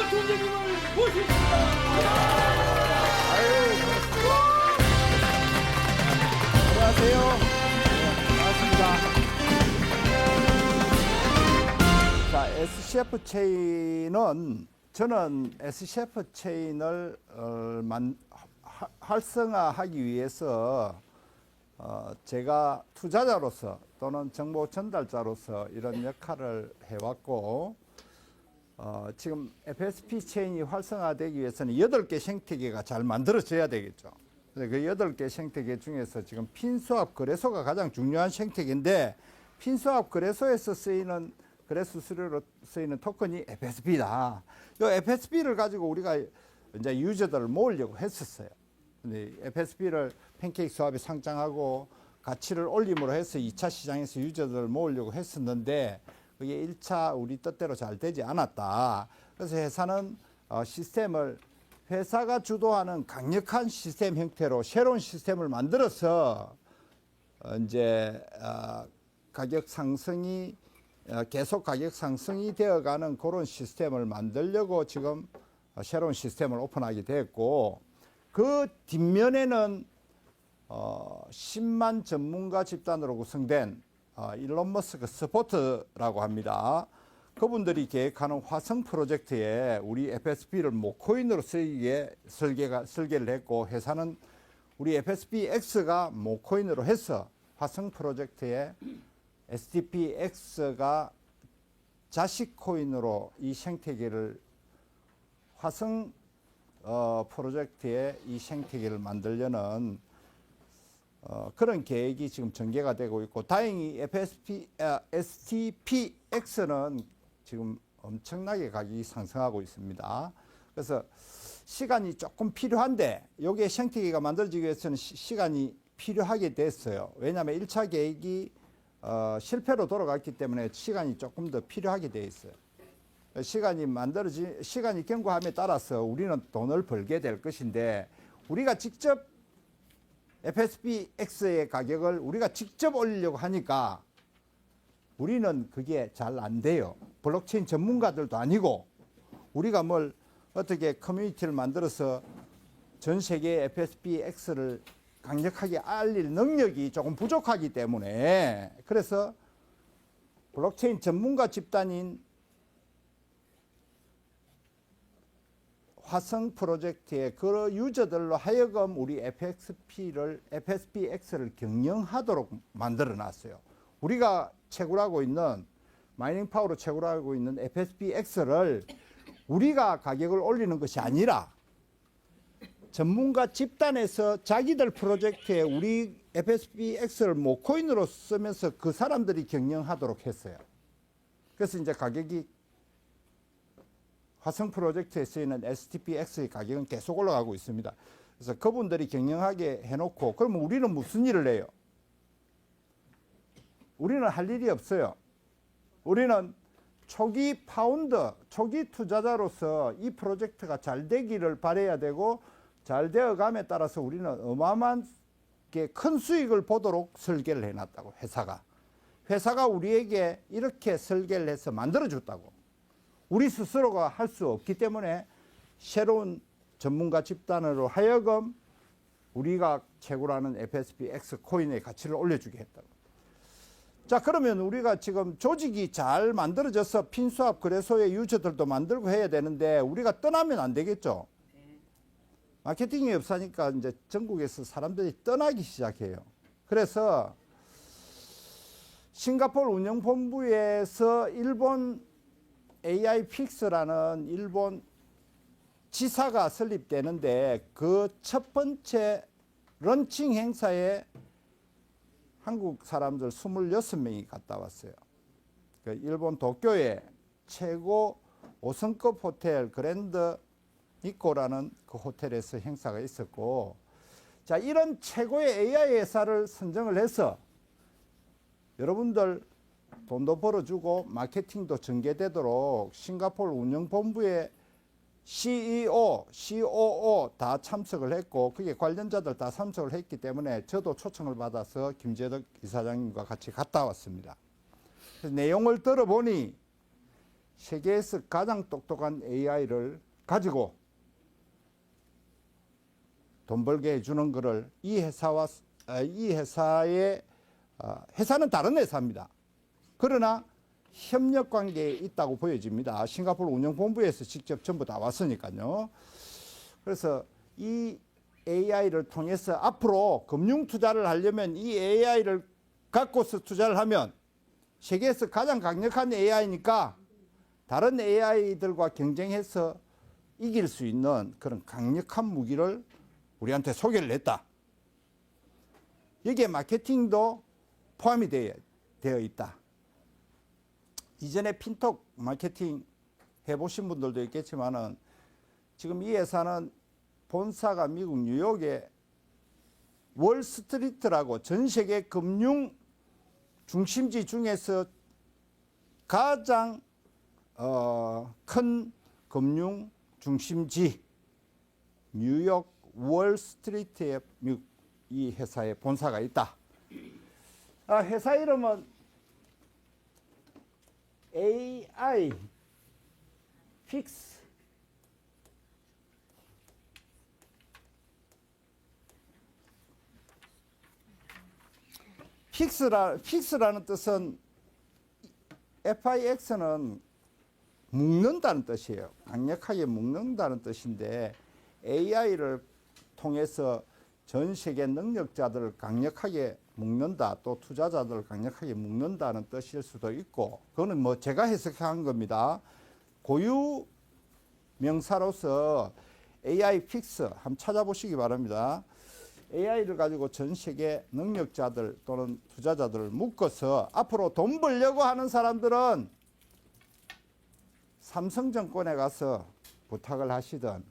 이준석 총재님을 모십니다. 아유, 안녕하세요. 반갑습니다. 자, SCF 체인은 저는 SCF 체인을 활성화하기 위해서 제가 투자자로서 또는 정보 전달자로서 이런 역할을 해왔고 지금 FSP 체인이 활성화되기 위해서는 8개 생태계가 잘 만들어져야 되겠죠. 그 8개 생태계 중에서 지금 핀스왑 거래소가 가장 중요한 생태계인데 핀스왑 거래소에서 쓰이는 거래소 수수료로 쓰이는 토큰이 FSP다. 이 FSP를 가지고 우리가 이제 유저들을 모으려고 했었어요. 근데 FSP를 팬케이크 수합에 상장하고 가치를 올림으로 해서 2차 시장에서 유저들을 모으려고 했었는데 그게 1차 우리 뜻대로 잘 되지 않았다. 그래서 회사는 시스템을 회사가 주도하는 강력한 시스템 형태로 새로운 시스템을 만들어서 이제 가격 상승이 계속 가격 상승이 되어가는 그런 시스템을 만들려고 지금 새로운 시스템을 오픈하게 됐고 그 뒷면에는 10만 전문가 집단으로 구성된 일론 머스크 스포트라고 합니다. 그분들이 계획하는 화성 프로젝트에 우리 FSP를 모코인으로 쓰이게 설계를 했고 회사는 우리 FSPX가 모코인으로 해서 화성 프로젝트에 STPX가 자식 코인으로 이 생태계를 화성 프로젝트에 이 생태계를 만들려는 그런 계획이 지금 전개가 되고 있고 다행히 STPX는 지금 엄청나게 가격이 상승하고 있습니다. 그래서 시간이 조금 필요한데 여기에 생태계가 만들어지기 위해서는 시간이 필요하게 됐어요. 왜냐하면 1차 계획이 실패로 돌아갔기 때문에 시간이 조금 더 필요하게 돼 있어요. 시간이 경과함에 따라서 우리는 돈을 벌게 될 것인데 우리가 직접 FSPX의 가격을 우리가 직접 올리려고 하니까 우리는 그게 잘 안 돼요. 블록체인 전문가들도 아니고 우리가 뭘 어떻게 커뮤니티를 만들어서 전 세계에 FSPX를 강력하게 알릴 능력이 조금 부족하기 때문에 그래서 블록체인 전문가 집단인 화성 프로젝트의 그 유저들로 하여금 우리 FSPX를 경영하도록 만들어 놨어요. 우리가 채굴하고 있는 마이닝 파워로 채굴하고 있는 FSPX를 우리가 가격을 올리는 것이 아니라 전문가 집단에서 자기들 프로젝트에 우리 FSPX를 모코인으로 쓰면서 그 사람들이 경영하도록 했어요. 그래서 이제 가격이 화성 프로젝트에 쓰이는 STPX의 가격은 계속 올라가고 있습니다. 그래서 그분들이 경영하게 해놓고 그러면 우리는 무슨 일을 해요? 우리는 할 일이 없어요. 우리는 초기 파운더, 초기 투자자로서 이 프로젝트가 잘 되기를 바라야 되고 잘 되어감에 따라서 우리는 어마어마하게 큰 수익을 보도록 설계를 해놨다고 회사가 우리에게 이렇게 설계를 해서 만들어줬다고. 우리 스스로가 할 수 없기 때문에 새로운 전문가 집단으로 하여금 우리가 채굴하는 FSPX 코인의 가치를 올려주게 했다고. 자, 그러면 우리가 지금 조직이 잘 만들어져서 핀스왑 거래소의 유저들도 만들고 해야 되는데 우리가 떠나면 안 되겠죠. 마케팅이 없으니까 이제 전국에서 사람들이 떠나기 시작해요. 그래서 싱가포르 운영본부에서 일본 AI 픽스라는 일본 지사가 설립되는데 그 첫 번째 런칭 행사에 한국 사람들 26명이 갔다 왔어요. 그 일본 도쿄의 최고 5성급 호텔 그랜드 니코라는 그 호텔에서 행사가 있었고, 자, 이런 최고의 AI 회사를 선정을 해서 여러분들 돈도 벌어주고 마케팅도 전개되도록 싱가포르 운영본부의 CEO, COO 다 참석을 했고 그게 관련자들 다 참석을 했기 때문에 저도 초청을 받아서 김재덕 이사장님과 같이 갔다 왔습니다. 그래서 내용을 들어보니 세계에서 가장 똑똑한 AI를 가지고 돈 벌게 해주는 것을 이 회사의 회사는 다른 회사입니다. 그러나 협력 관계에 있다고 보여집니다. 싱가포르 운영본부에서 직접 전부 다 왔으니까요. 그래서 이 AI를 통해서 앞으로 금융 투자를 하려면 이 AI를 갖고서 투자를 하면 세계에서 가장 강력한 AI니까 다른 AI들과 경쟁해서 이길 수 있는 그런 강력한 무기를 우리한테 소개를 했다. 여기에 마케팅도 포함이 되어 있다. 이전에 핀톡 마케팅 해보신 분들도 있겠지만은 지금 이 회사는 본사가 미국 뉴욕의 월스트리트라고 전 세계 금융 중심지 중에서 가장 큰 금융 중심지 뉴욕 월스트리트에 이 회사의 본사가 있다. 회사 이름은 AI 픽스. 픽스라는 뜻은 FIX는 묶는다는 뜻이에요. 강력하게 묶는다는 뜻인데 AI를 통해서 전 세계 능력자들을 강력하게 묶는다, 또 투자자들을 강력하게 묶는다는 뜻일 수도 있고, 그거는 뭐 제가 해석한 겁니다. 고유 명사로서 AI 픽스 한번 찾아보시기 바랍니다. AI를 가지고 전 세계 능력자들 또는 투자자들을 묶어서 앞으로 돈 벌려고 하는 사람들은 삼성증권에 가서 부탁을 하시든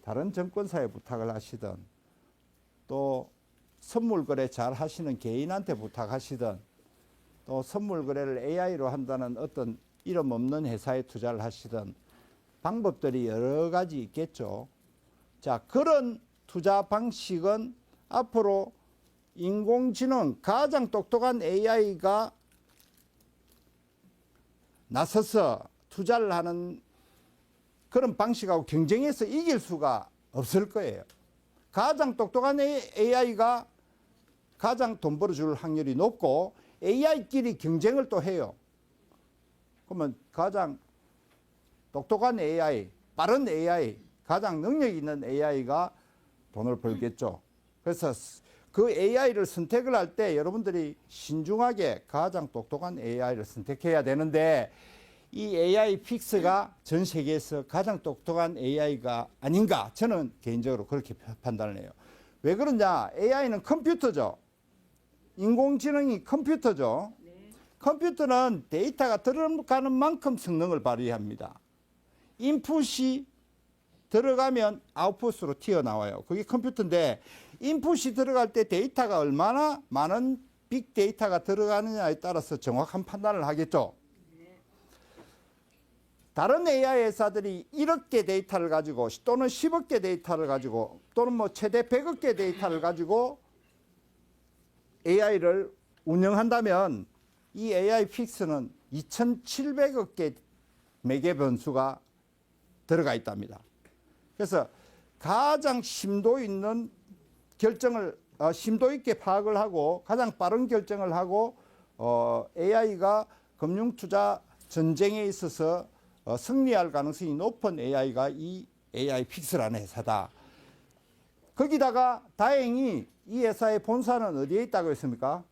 다른 증권사에 부탁을 하시든 또 선물 거래 잘 하시는 개인한테 부탁하시든 또 선물 거래를 AI로 한다는 어떤 이름 없는 회사에 투자를 하시든 방법들이 여러 가지 있겠죠. 자, 그런 투자 방식은 앞으로 인공지능 가장 똑똑한 AI가 나서서 투자를 하는 그런 방식하고 경쟁해서 이길 수가 없을 거예요. 가장 똑똑한 AI가 가장 돈 벌어줄 확률이 높고 AI끼리 경쟁을 또 해요. 그러면 가장 똑똑한 AI, 빠른 AI, 가장 능력 있는 AI가 돈을 벌겠죠. 그래서 그 AI를 선택을 할 때 여러분들이 신중하게 가장 똑똑한 AI를 선택해야 되는데 이 AI 픽스가 전 세계에서 가장 똑똑한 AI가 아닌가 저는 개인적으로 그렇게 판단을 해요. 왜 그러냐? AI는 컴퓨터죠. 인공지능이 컴퓨터죠. 네. 컴퓨터는 데이터가 들어가는 만큼 성능을 발휘합니다. 인풋이 들어가면 아웃풋으로 튀어나와요. 그게 컴퓨터인데 인풋이 들어갈 때 데이터가 얼마나 많은 빅데이터가 들어가느냐에 따라서 정확한 판단을 하겠죠. 다른 AI 회사들이 1억 개 데이터를 가지고 또는 10억 개 데이터를 가지고 또는 뭐 최대 100억 개 데이터를 가지고 AI를 운영한다면 이 AI 픽스는 2,700억 개 매개 변수가 들어가 있답니다. 그래서 가장 심도 있는 결정을 심도 있게 파악을 하고 가장 빠른 결정을 하고 AI가 금융투자 전쟁에 있어서 승리할 가능성이 높은 AI가 이 AI 픽스라는 회사다. 거기다가 다행히 이 회사의 본사는 어디에 있다고 했습니까?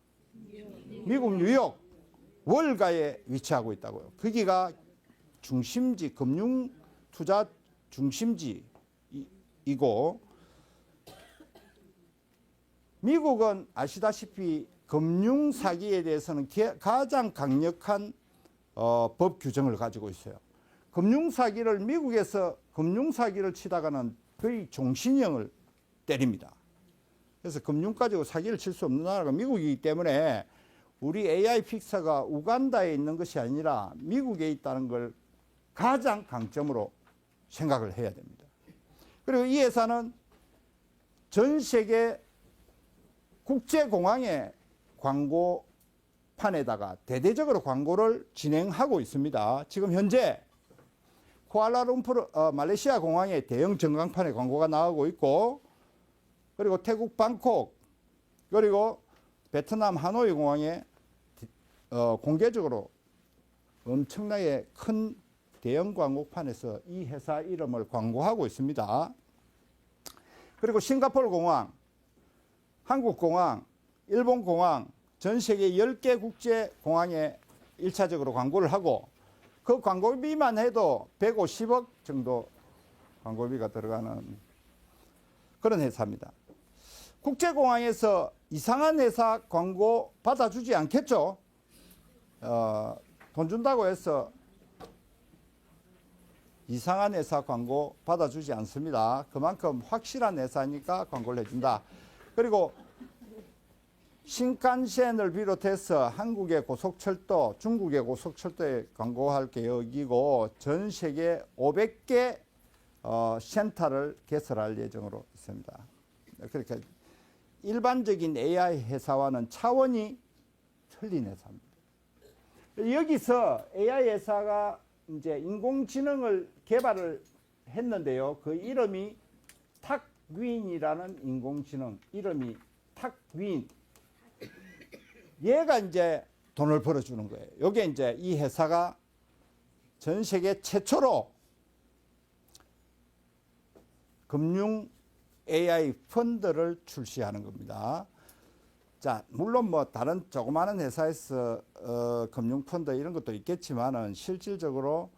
미국 뉴욕 월가에 위치하고 있다고요. 거기가 중심지, 금융 투자 중심지이고 미국은 아시다시피 금융 사기에 대해서는 가장 강력한 법 규정을 가지고 있어요. 금융 사기를 미국에서 금융 사기를 치다가는 거의 종신형을 때립니다. 그래서 금융 가지고 사기를 칠 수 없는 나라가 미국이기 때문에 우리 AI 픽사가 우간다에 있는 것이 아니라 미국에 있다는 걸 가장 강점으로 생각을 해야 됩니다. 그리고 이 회사는 전 세계 국제공항에 광고 판에다가 대대적으로 광고를 진행하고 있습니다. 지금 현재 쿠알라룸푸르 말레이시아 공항에 대형 전광판에 광고가 나오고 있고, 그리고 태국 방콕, 그리고 베트남 하노이 공항에 공개적으로 엄청나게 큰 대형 광고판에서 이 회사 이름을 광고하고 있습니다. 그리고 싱가포르 공항, 한국 공항, 일본 공항, 전 세계 10개 국제 공항에 1차적으로 광고를 하고, 그 광고비만 해도 150억 정도 광고비가 들어가는 그런 회사입니다. 국제공항에서 이상한 회사 광고 받아주지 않겠죠? 돈 준다고 해서 이상한 회사 광고 받아주지 않습니다. 그만큼 확실한 회사니까 광고를 해준다. 그리고 신칸센을 비롯해서 한국의 고속철도, 중국의 고속철도에 광고할 계획이고, 전 세계 500개 센터를 개설할 예정으로 있습니다. 그러니까 일반적인 AI 회사와는 차원이 틀린 회사입니다. 여기서 AI 회사가 이제 인공지능을 개발을 했는데요. 그 이름이 탁윈이라는 인공지능, 이름이 탁윈. 얘가 이제 돈을 벌어주는 거예요. 요게 이제 이 회사가 전 세계 최초로 금융 AI 펀드를 출시하는 겁니다. 자, 물론 뭐 다른 조그마한 회사에서 금융 펀드 이런 것도 있겠지만은 실질적으로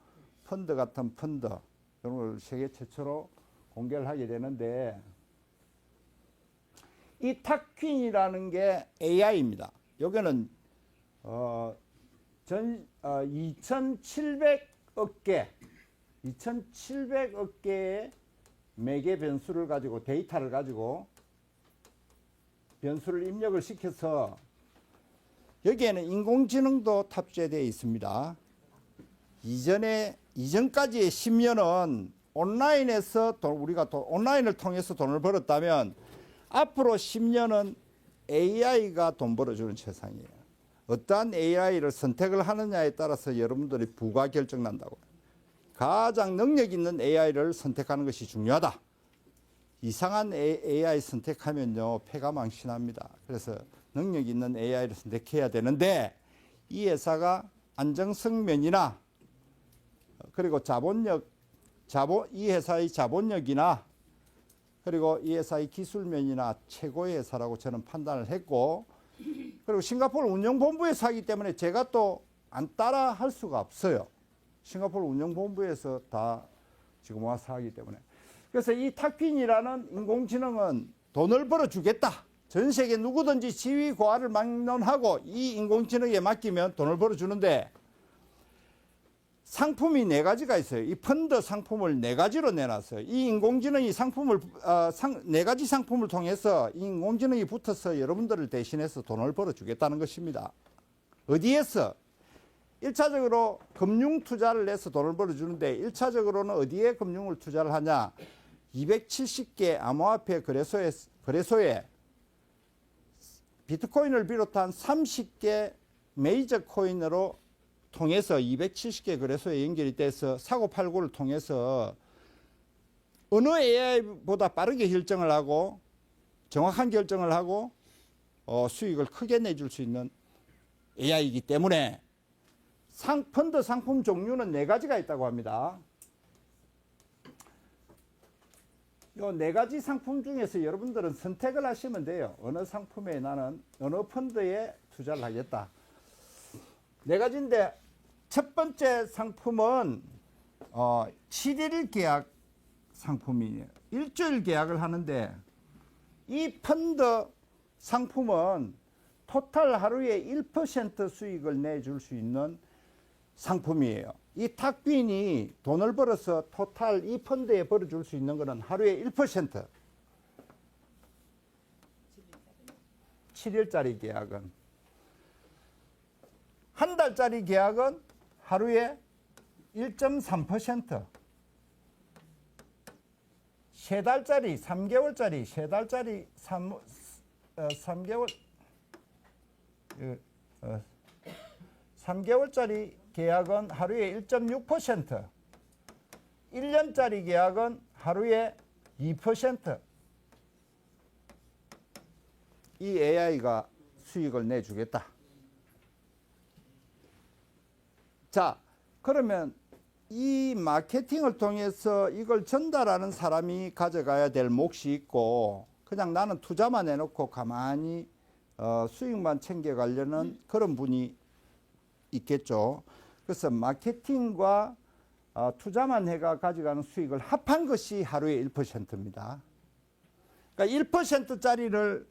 펀드 같은 펀드 이런 걸 세계 최초로 공개를 하게 되는데, 이 탁퀸이라는 게 AI입니다. 여기는 2,700억 개의 매개 변수를 가지고, 데이터를 가지고 변수를 입력을 시켜서, 여기에는 인공지능도 탑재되어 있습니다. 이전까지의 10년은 온라인에서 우리가 온라인을 통해서 돈을 벌었다면, 앞으로 10년은 AI가 돈 벌어주는 세상이에요. 어떠한 AI를 선택을 하느냐에 따라서 여러분들이 부가 결정난다고. 가장 능력 있는 AI를 선택하는 것이 중요하다. 이상한 AI 선택하면요, 패가 망신합니다. 그래서 능력 있는 AI를 선택해야 되는데, 이 회사가 안정성 면이나, 그리고 이 회사의 자본력이나, 그리고 이 회사의 기술면이나 최고의 회사라고 저는 판단을 했고, 그리고 싱가포르 운영본부에서 하기 때문에 제가 또 안 따라 할 수가 없어요. 싱가포르 운영본부에서 다 지금 와서 하기 때문에. 그래서 이 탁퀸이라는 인공지능은 돈을 벌어주겠다. 전 세계 누구든지 지위 고하를 막론하고 이 인공지능에 맡기면 돈을 벌어주는데, 상품이 4가지가 있어요. 이 펀드 상품을 4가지로 내놨어요. 이 인공지능이 상품을 4가지 상품을 통해서 이 인공지능이 붙어서 여러분들을 대신해서 돈을 벌어주겠다는 것입니다. 어디에서? 1차적으로 금융 투자를 해서 돈을 벌어주는데, 1차적으로는 어디에 금융을 투자를 하냐? 270개 암호화폐 거래소에 비트코인을 비롯한 30개 메이저 코인으로 통해서 270개 거래소에 연결이 돼서 사고팔고를 통해서 어느 AI보다 빠르게 결정을 하고 정확한 결정을 하고 수익을 크게 내줄 수 있는 AI이기 때문에 펀드 상품 종류는 4가지가 있다고 합니다. 이 4가지 상품 중에서 여러분들은 선택을 하시면 돼요. 어느 상품에 나는 어느 펀드에 투자를 하겠다. 4가지인데, 첫 번째 상품은 7일 계약 상품이에요. 일주일 계약을 하는데, 이 펀드 상품은 토탈 하루에 1% 수익을 내줄 수 있는 상품이에요. 이 탁윈이 돈을 벌어서 토탈 이 펀드에 벌어줄 수 있는 것은 하루에 1%. 7일짜리 계약은. 한 달짜리 계약은 하루에 1.3%. 3달짜리, 3개월짜리, 3달짜리, 3개월, 3개월짜리 계약은 하루에 1.6%, 1년짜리 계약은 하루에 2%. 이 AI가 수익을 내주겠다. 자, 그러면 이 마케팅을 통해서 이걸 전달하는 사람이 가져가야 될 몫이 있고, 그냥 나는 투자만 해놓고 가만히 수익만 챙겨가려는 그런 분이 있겠죠. 그래서 마케팅과 투자만 해가 가져가는 수익을 합한 것이 하루에 1%입니다. 그러니까 1%짜리를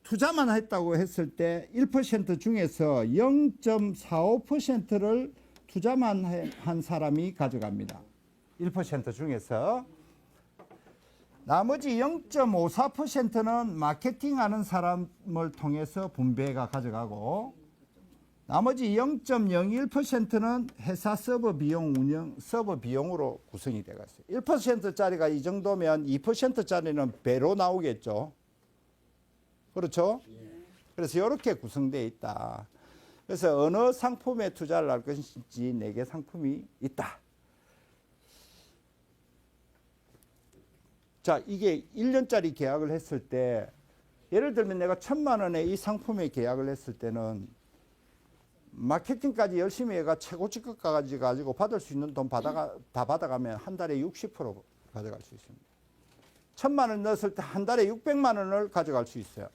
투자만 했다고 했을 때 1% 중에서 0.45%를 투자만 한 사람이 가져갑니다. 1% 중에서. 나머지 0.54%는 마케팅하는 사람을 통해서 분배가 가져가고, 나머지 0.01%는 회사 서버 비용 운영, 서버 비용으로 구성이 되어 있어요. 1%짜리가 이 정도면 2%짜리는 배로 나오겠죠. 그렇죠? 그래서 이렇게 구성되어 있다. 그래서 어느 상품에 투자를 할 것인지 4개 상품이 있다. 자, 이게 1년짜리 계약을 했을 때, 예를 들면 내가 1,000만 원에 이 상품에 계약을 했을 때는 마케팅까지 열심히 해가 최고치까지 가지고 받을 수 있는 돈 다 받아가면 한 달에 60% 가져갈 수 있습니다. 1,000만 원 넣었을 때 한 달에 600만 원을 가져갈 수 있어요.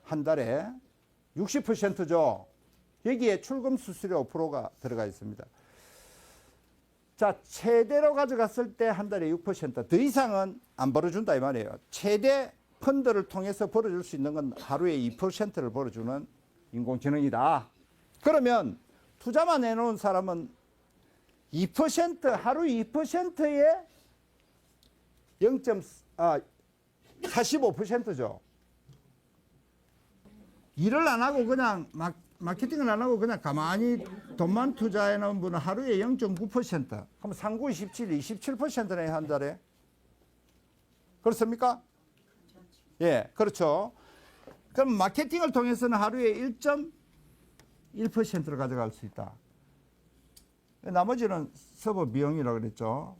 한 달에 60%죠. 여기에 출금 수수료 5%가 들어가 있습니다. 자, 최대로 가져갔을 때 한 달에 6%, 더 이상은 안 벌어준다 이 말이에요. 최대 펀드를 통해서 벌어줄 수 있는 건 하루에 2%를 벌어주는 인공지능이다. 그러면 투자만 해놓은 사람은 2%, 하루 2%에 45%죠. 일을 안 하고 그냥 마케팅을 안 하고 그냥 가만히 돈만 투자해 놓은 분은 하루에 0.9%. 그럼 39, 27, 27%네, 한 달에. 그렇습니까? 예, 그렇죠. 그럼 마케팅을 통해서는 하루에 1.1%를 가져갈 수 있다. 나머지는 서버 비용이라고 그랬죠.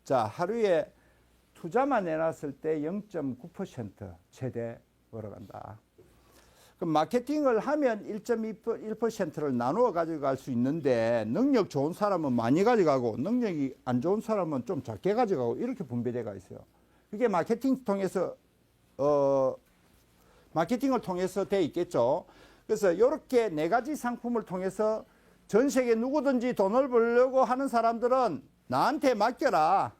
자, 하루에 투자만 해놨을 때 0.9% 최대 벌어간다. 그럼 마케팅을 하면 1.1%를 나누어 가져갈 수 있는데, 능력 좋은 사람은 많이 가져가고 능력이 안 좋은 사람은 좀 작게 가져가고 이렇게 분배되어 있어요. 그게 마케팅을 통해서 돼 있겠죠. 그래서 이렇게 4가지 상품을 통해서 전 세계 누구든지 돈을 벌려고 하는 사람들은 나한테 맡겨라.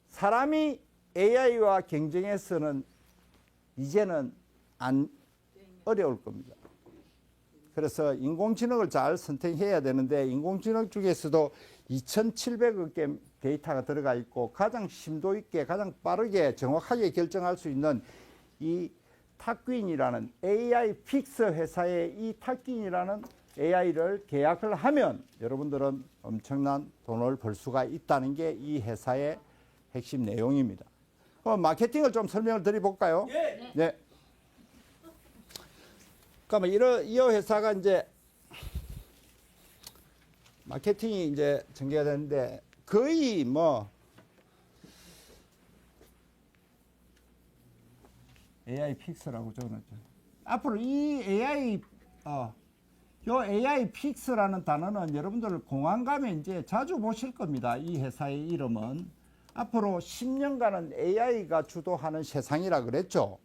사람이 AI와 경쟁해서는 이제는 안 어려울 겁니다. 그래서 인공지능을 잘 선택해야 되는데, 인공지능 중에서도 2,700억 개 데이터가 들어가 있고 가장 심도 있게 가장 빠르게 정확하게 결정할 수 있는 이 탁윈이라는 AI 픽스 회사의 이 탁윈이라는 AI를 계약을 하면 여러분들은 엄청난 돈을 벌 수가 있다는 게 이 회사의 핵심 내용입니다. 그럼 마케팅을 좀 설명을 드려볼까요? 예. 네. 그러면 이 회사가 이제 마케팅이 이제 전개가 되는데 거의 뭐 AI 픽스라고 적어놨죠. 앞으로 이 AI 픽스라는 단어는 여러분들 공항 가면 이제 자주 보실 겁니다. 이 회사의 이름은 앞으로 10년간은 AI가 주도하는 세상이라 그랬죠.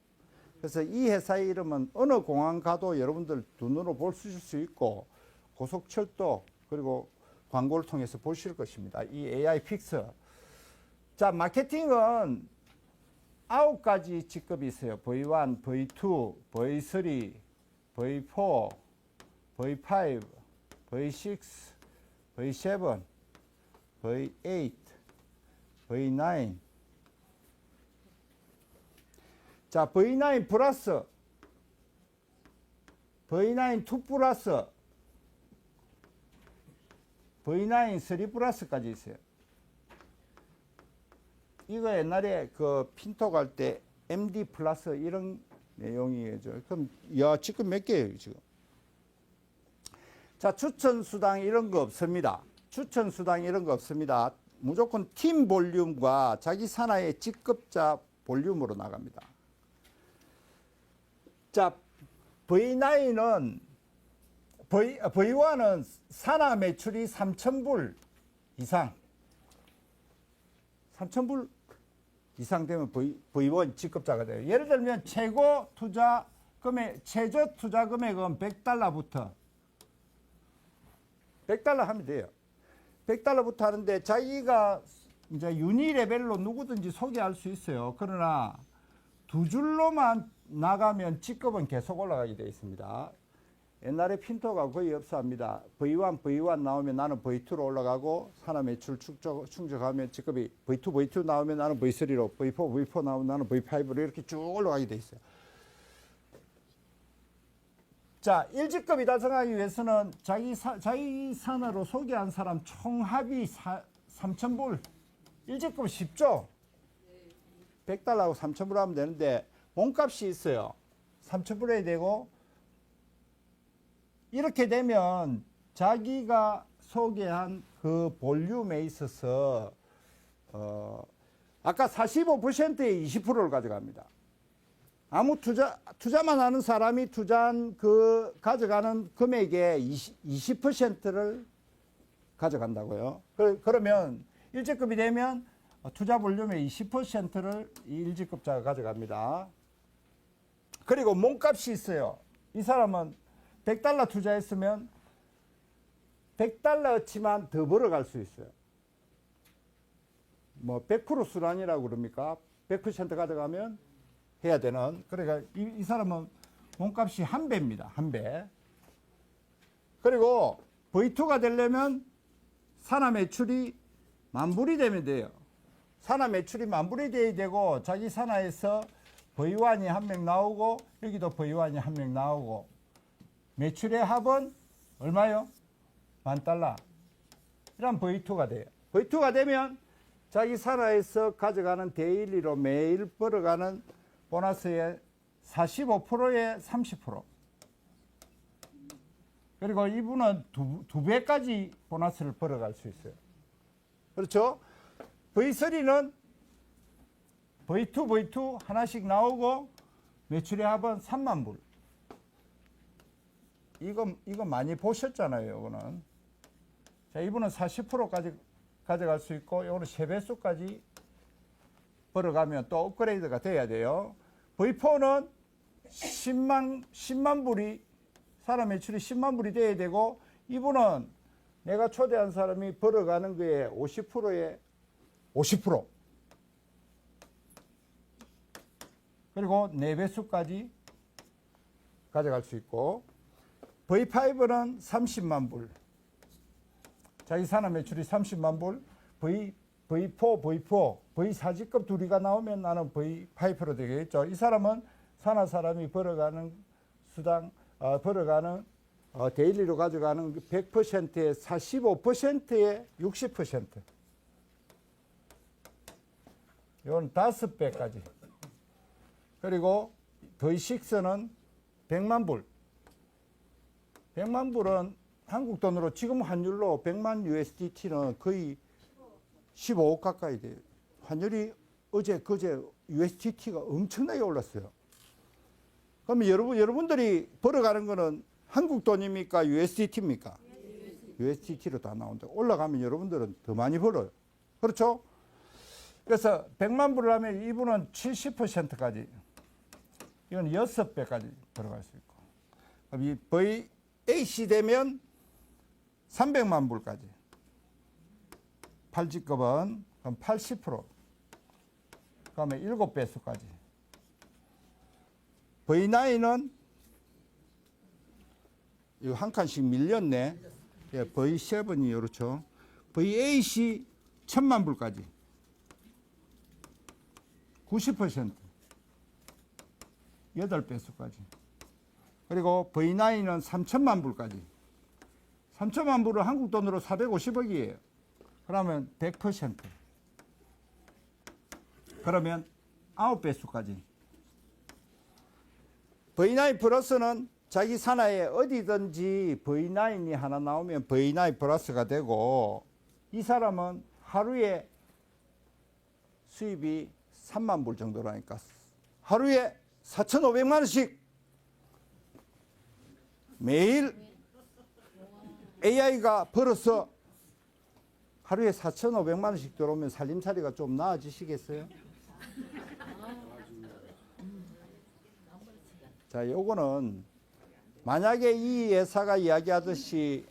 그래서 이 회사의 이름은 어느 공항 가도 여러분들 눈으로 볼 수 있고 고속철도 그리고 광고를 통해서 보실 것입니다. 이 AI 픽스. 자, 마케팅은 9가지 직급이 있어요. V1, V2, V3, V4, V5, V6, V7, V8, V9. 자, V9 플러스, V9 2 플러스, V9 3 플러스까지 있어요. 이거 옛날에 그 핀토 갈 때 MD 플러스 이런 내용이죠. 그럼 야 지금 몇 개예요 지금? 자, 추천 수당 이런 거 없습니다. 추천 수당 이런 거 없습니다. 무조건 팀 볼륨과 자기 산하의 직급자 볼륨으로 나갑니다. 자, V9은 V1은 산하 매출이 3,000불 이상, 3,000불 이상 되면 V1 직급자가 돼요. 예를 들면 최고 투자 금액, 최저 투자 금액은 $100부터 100달러 하면 돼요. 100달러부터 하는데 자기가 이제 유니 레벨로 누구든지 소개할 수 있어요. 그러나 두 줄로만 나가면 직급은 계속 올라가게 되어 있습니다. 옛날에 핀토가 거의 없어합니다. V1 나오면 나는 V2로 올라가고 산하 매출 충족하면 직급이 V2 나오면 나는 V3로, V4 나오면 나는 V5로 이렇게 쭉 올라가게 되어 있어요. 자, 1직급이 달성하기 위해서는 자기 산하로 소개한 사람 총합이 3,000불. 1직급 쉽죠? 100달러하고 3,000불 하면 되는데 몸값이 있어요. 3,000불 해야 되고 이렇게 되면 자기가 소개한 그 볼륨에 있어서 아까 45%의 20%를 가져갑니다. 아무 투자만 하는 사람이 투자한 그 가져가는 금액의 20%를 가져간다고요. 그러면 1직급이 되면 투자 볼륨의 20%를 1직급자가 가져갑니다. 그리고 몸값이 있어요. 이 사람은 100달러 투자했으면 100달러치만 더 벌어갈 수 있어요. 뭐 100% 순환이라고 그럽니까? 100% 가져가면 해야 되는. 그러니까 이 사람은 몸값이 한 배입니다. 한 배. 그리고 V2가 되려면 산하 매출이 10,000불이 되면 돼요. 산하 매출이 10,000불이 돼야 되고 자기 산하에서 V1이 한 명 나오고 여기도 V1이 한 명 나오고 매출의 합은 얼마요? $10,000. 이런 V2가 돼요. V2가 되면 자기 산하에서 가져가는 데일리로 매일 벌어가는 보너스의 45%에 30%. 그리고 이분은 두 배까지 보너스를 벌어갈 수 있어요. 그렇죠? V3는 V2 하나씩 나오고 매출의 합은 30,000불. 이거 많이 보셨잖아요, 이거는. 자, 이분은 40%까지 가져갈 수 있고, 이거는 3배수까지 벌어가면 또 업그레이드가 돼야 돼요. V4는 10만 불이, 사람 매출이 10만 불이 돼야 되고, 이분은 내가 초대한 사람이 벌어가는 거에 50%에 50%. 그리고 4배수까지 가져갈 수 있고, V5는 30만 불. 자기 산하 매출이 30만 불. V4, V4직급 둘이가 나오면 나는 V5로 되겠죠. 이 사람은 산하 사람이 벌어가는 수당, 벌어가는 데일리로 가져가는 100%에 45%에 60%. 이건 5배까지. 그리고 V6는 100만 불. 100만 불은 한국 돈으로 지금 환율로 100만 USDT는 거의 15억 가까이 돼요. 환율이 그제 USDT가 엄청나게 올랐어요. 그럼 여러분들이 벌어가는 거는 한국 돈입니까? USDT입니까? USDT로 다 나온다. 올라가면 여러분들은 더 많이 벌어요. 그렇죠? 그래서 100만 불을 하면 이분은 70%까지, 이건 6배까지 들어갈 수 있고. 그럼 이 VAC 되면 300만 불까지. 8직급은 그럼 80%. 그다음에 7배수까지. V9은 이거 한 칸씩 밀렸네. 예, V7이 이렇죠. V8이 1,000만 불까지. 90%. 8배수까지. 그리고 V9은 3,000만 불까지. 3,000만 불은 한국 돈으로 450억이에요. 그러면 100%. 그러면 9배수까지. V9 플러스는 자기 산하에 어디든지 V9이 하나 나오면 V9 플러스가 되고, 이 사람은 하루에 수입이 3만 불 정도라니까 하루에 4,500만 원씩 매일 AI가 벌어서 하루에 4,500만 원씩 들어오면 살림살이가 좀 나아지시겠어요? 자, 요거는 만약에 이 회사가 이야기하듯이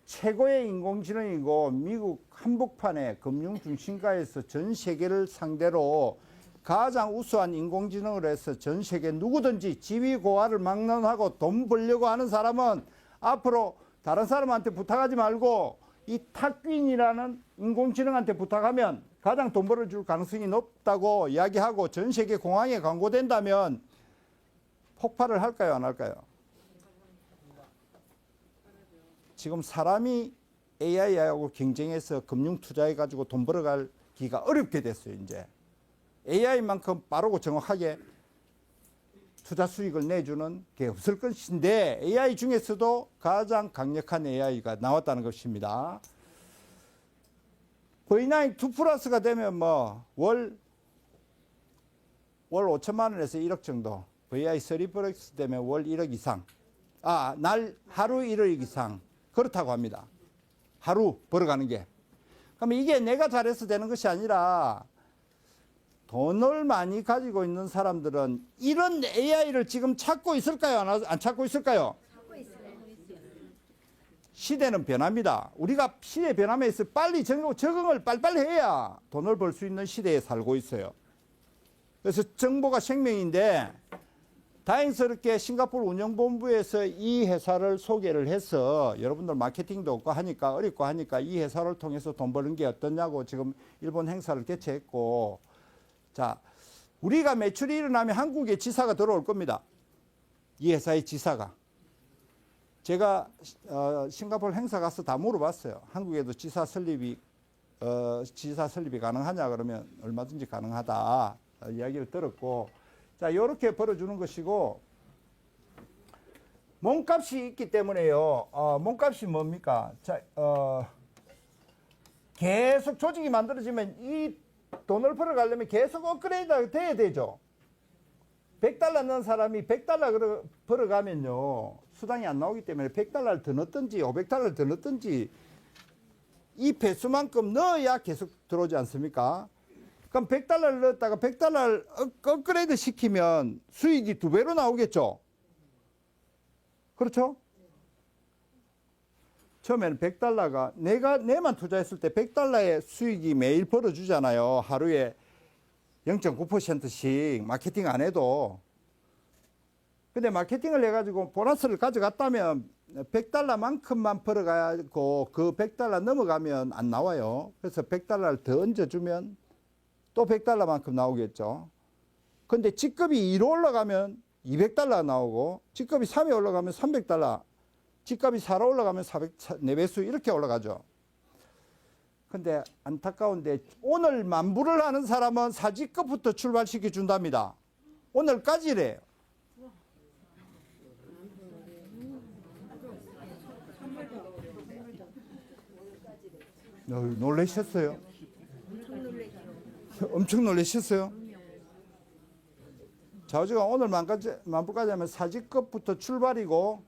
최고의 인공지능이고 미국 한복판의 금융 중심가에서 전 세계를 상대로 가장 우수한 인공지능을 해서 전 세계 누구든지 지위고하를 막론하고 돈 벌려고 하는 사람은 앞으로 다른 사람한테 부탁하지 말고 이 탁윈이라는 인공지능한테 부탁하면 가장 돈 벌어줄 가능성이 높다고 이야기하고 전 세계 공항에 광고된다면 폭발을 할까요, 안 할까요? 지금 사람이 AI하고 경쟁해서 금융 투자해가지고 돈 벌어가기가 어렵게 됐어요, 이제. AI만큼 빠르고 정확하게 투자 수익을 내주는 게 없을 것인데 AI 중에서도 가장 강력한 AI가 나왔다는 것입니다. V9 2 플러스가 되면 뭐 월 5천만 원에서 1억 정도, VI 3 플러스 되면 월 1억 이상, 하루 1억 이상 그렇다고 합니다. 하루 벌어가는 게. 그러면 이게 내가 잘해서 되는 것이 아니라 돈을 많이 가지고 있는 사람들은 이런 AI를 지금 찾고 있을까요? 안 찾고 있을까요? 찾고 있어요. 시대는 변합니다. 우리가 시대 변함에 있어 빨리 적응을 빨리빨리 해야 돈을 벌 수 있는 시대에 살고 있어요. 그래서 정보가 생명인데 다행스럽게 싱가포르 운영본부에서 이 회사를 소개를 해서 여러분들 마케팅도 없고 하니까 어렵고 하니까 이 회사를 통해서 돈 버는 게 어떠냐고 지금 일본 행사를 개최했고, 자, 우리가 매출이 일어나면 한국에 지사가 들어올 겁니다. 이 회사의 지사가. 제가 싱가포르 행사 가서 다 물어봤어요. 한국에도 지사 설립이 가능하냐 그러면 얼마든지 가능하다 이야기를 들었고, 자, 요렇게 벌어주는 것이고, 몸값이 있기 때문에요. 몸값이 뭡니까? 자, 계속 조직이 만들어지면 이 돈을 벌어가려면 계속 업그레이드가 돼야 되죠. 100달러 넣은 사람이 100달러 벌어가면요, 수당이 안 나오기 때문에 100달러를 더 넣든지 500달러를 더 넣든지 이 배수만큼 넣어야 계속 들어오지 않습니까? 그럼 100달러를 넣었다가 100달러를 업그레이드 시키면 수익이 2배로 나오겠죠? 그렇죠? 처음에는 100달러가 내만 투자했을 때 100달러의 수익이 매일 벌어주잖아요. 하루에 0.9%씩 마케팅 안 해도. 근데 마케팅을 해가지고 보너스를 가져갔다면 100달러만큼만 벌어가고 그 100달러 넘어가면 안 나와요. 그래서 100달러를 더 얹어주면 또 100달러만큼 나오겠죠. 근데 직급이 2로 올라가면 200달러 나오고, 직급이 3에 올라가면 300달러, 직급이 4로 올라가면 4배수 이렇게 올라가죠. 근데 안타까운데 오늘 만불을 하는 사람은 4직급부터 출발시켜 준답니다. 오늘까지래요. 놀라셨어요? 엄청 놀라셨어요? 좌우지가 오늘 만불까지 하면 4직급부터 출발이고,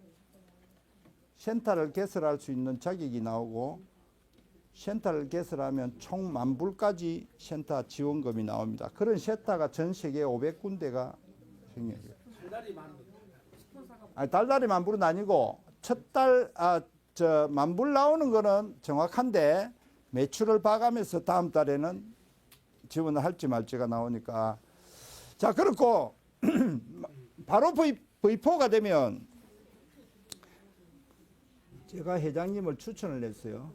센터를 개설할 수 있는 자격이 나오고, 센터를 개설하면 총 만불까지 센터 지원금이 나옵니다. 그런 센터가 전 세계 500군데가 생겨요. 달달이 만불은 아니고 만불 나오는 거는 정확한데 매출을 봐가면서 다음 달에는 지원을 할지 말지가 나오니까. 자, 그렇고 바로 V4가 되면 제가 회장님을 추천을 했어요.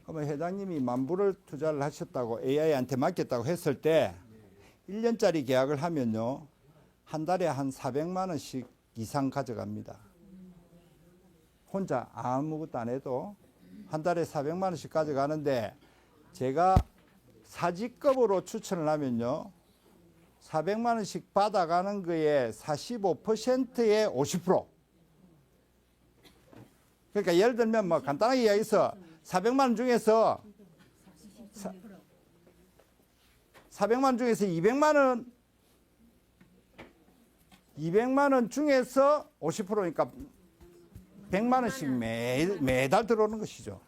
그러면 회장님이 만불을 투자를 하셨다고 AI한테 맡겼다고 했을 때 1년짜리 계약을 하면요, 한 달에 한 400만 원씩 이상 가져갑니다. 혼자 아무것도 안 해도 한 달에 400만 원씩 가져가는데, 제가 4직급으로 추천을 하면요 400만 원씩 받아가는 거에 45%의 50%. 그러니까 예를 들면 뭐 간단하게 이야기해서 400만 원 중에서 400만 원 중에서 200만 원 중에서 50%니까 100만 원씩 매달 들어오는 것이죠.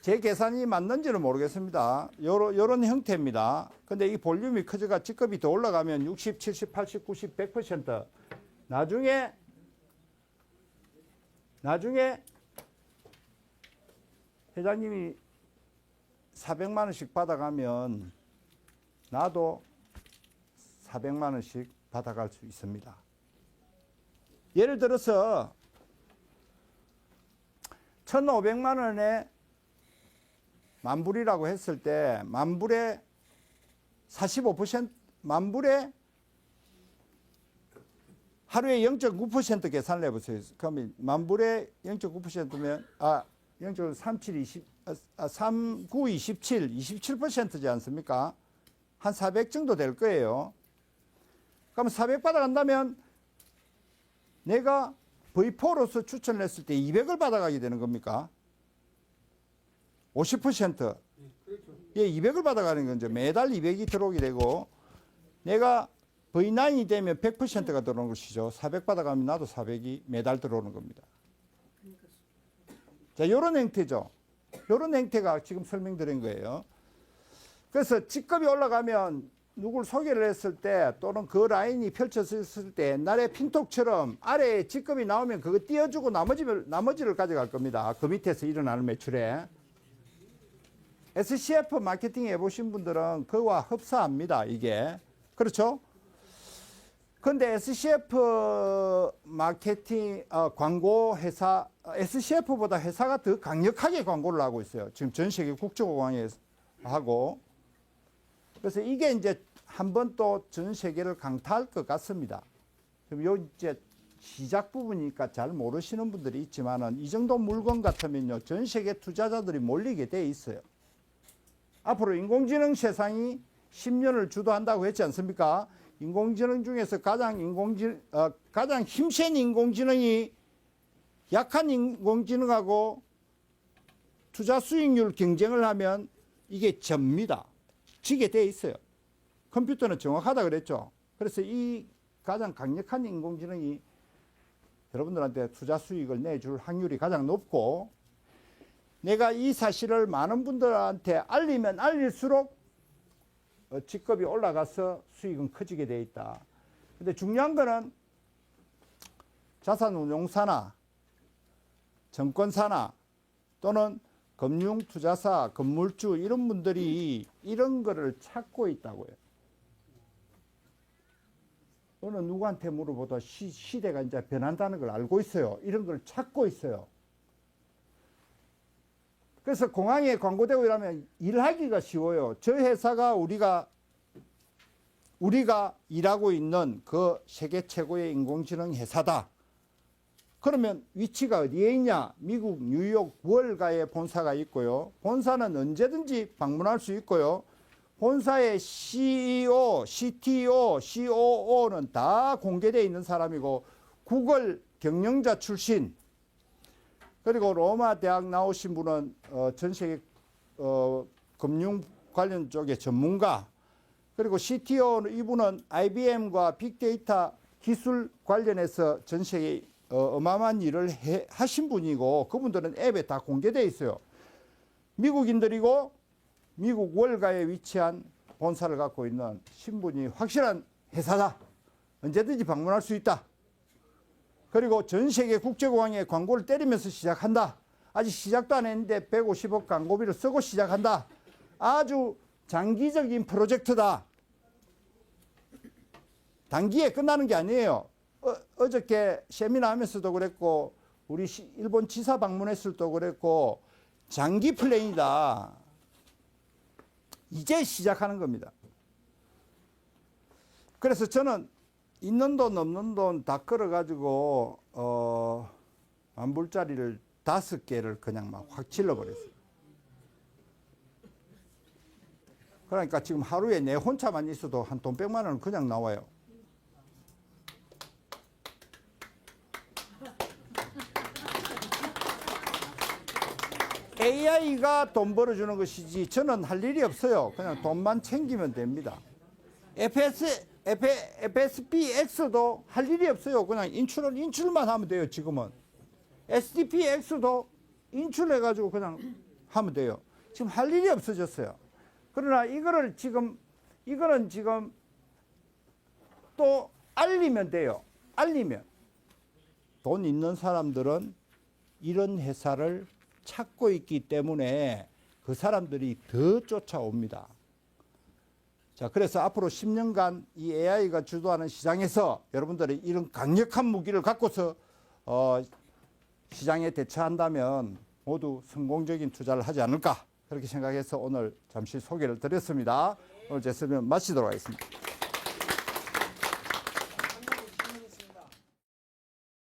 제 계산이 맞는지는 모르겠습니다. 요런 형태입니다. 근데 이 볼륨이 커져가 직급이 더 올라가면 60, 70, 80, 90, 100% 나중에 회장님이 400만 원씩 받아가면 나도 400만 원씩 받아갈 수 있습니다. 예를 들어서 1,500만 원에 만불이라고 했을 때 만불에 45% 만불에 하루에 0.9% 계산을 해보세요. 그러면 만불에 0.9%면 39, 27, 27%지 않습니까? 한 400 정도 될 거예요. 그럼 400 받아간다면 내가 V4로서 추천을 했을 때 200을 받아가게 되는 겁니까? 50%. 예, 200을 받아가는 건죠. 매달 200이 들어오게 되고 내가 V9이 되면 100%가 들어오는 것이죠. 400 받아가면 나도 400이 매달 들어오는 겁니다. 자, 요런 형태죠. 요런 형태가 지금 설명드린 거예요. 그래서 직급이 올라가면 누굴 소개를 했을 때 또는 그 라인이 펼쳐졌을 때 옛날에 핀톡처럼 아래에 직급이 나오면 그거 띄워주고 나머지를 가져갈 겁니다. 그 밑에서 일어나는 매출에. SCF 마케팅 해보신 분들은 그와 흡사합니다. 이게. 그렇죠? 근데 SCF 마케팅 광고 회사 SCF보다 회사가 더 강력하게 광고를 하고 있어요. 지금 전 세계 국제공항에 하고. 그래서 이게 이제 한번 또 전 세계를 강타할 것 같습니다. 그럼 요 이제 시작 부분이니까 잘 모르시는 분들이 있지만은 이 정도 물건 같으면요 전 세계 투자자들이 몰리게 돼 있어요. 앞으로 인공지능 세상이 10년을 주도한다고 했지 않습니까? 인공지능 중에서 가장 힘센 인공지능이 약한 인공지능하고 투자 수익률 경쟁을 하면 이게 접니다. 지게 돼 있어요. 컴퓨터는 정확하다 그랬죠. 그래서 이 가장 강력한 인공지능이 여러분들한테 투자 수익을 내줄 확률이 가장 높고 내가 이 사실을 많은 분들한테 알리면 알릴수록 직급이 올라가서 수익은 커지게 돼 있다. 근데 중요한 거는 자산운용사나 증권사나 또는 금융투자사, 건물주 이런 분들이 이런 거를 찾고 있다고요. 어느 누구한테 물어보다 시대가 이제 변한다는 걸 알고 있어요. 이런 걸 찾고 있어요. 그래서 공항에 광고되고 이러면 일하기가 쉬워요. 저 회사가 우리가 일하고 있는 그 세계 최고의 인공지능 회사다. 그러면 위치가 어디에 있냐? 미국 뉴욕 월가에 본사가 있고요. 본사는 언제든지 방문할 수 있고요. 본사의 CEO, CTO, COO는 다 공개되어 있는 사람이고 구글 경영자 출신 그리고 로마 대학 나오신 분은 전 세계 금융 관련 쪽의 전문가 그리고 CTO 이분은 IBM과 빅데이터 기술 관련해서 전 세계 어마어마한 일을 하신 분이고 그분들은 앱에 다 공개되어 있어요. 미국인들이고 미국 월가에 위치한 본사를 갖고 있는 신분이 확실한 회사다. 언제든지 방문할 수 있다. 그리고 전 세계 국제공항에 광고를 때리면서 시작한다. 아직 시작도 안 했는데 150억 광고비를 쓰고 시작한다. 아주 장기적인 프로젝트다. 단기에 끝나는 게 아니에요. 어저께 세미나 하면서도 그랬고 우리 일본 지사 방문했을 때도 그랬고 장기 플랜이다. 이제 시작하는 겁니다. 그래서 저는 있는 돈 없는 돈 다 끌어가지고 만불짜리를 5개를 그냥 막 확 질러버렸어요. 그러니까 지금 하루에 내 혼자만 있어도 한 돈 100만 원은 그냥 나와요. AI가 돈 벌어주는 것이지 저는 할 일이 없어요. 그냥 돈만 챙기면 됩니다. FSPX도 할 일이 없어요. 그냥 인출만 하면 돼요. 지금은 SDPX도 인출해가지고 그냥 하면 돼요. 지금 할 일이 없어졌어요. 그러나 이거는 지금 또 알리면 돼요. 알리면 돈 있는 사람들은 이런 회사를 찾고 있기 때문에 그 사람들이 더 쫓아옵니다. 자, 그래서 앞으로 10년간 이 AI가 주도하는 시장에서 여러분들이 이런 강력한 무기를 갖고서 시장에 대처한다면 모두 성공적인 투자를 하지 않을까 그렇게 생각해서 오늘 잠시 소개를 드렸습니다. 오늘 제 설명 마치도록 하겠습니다.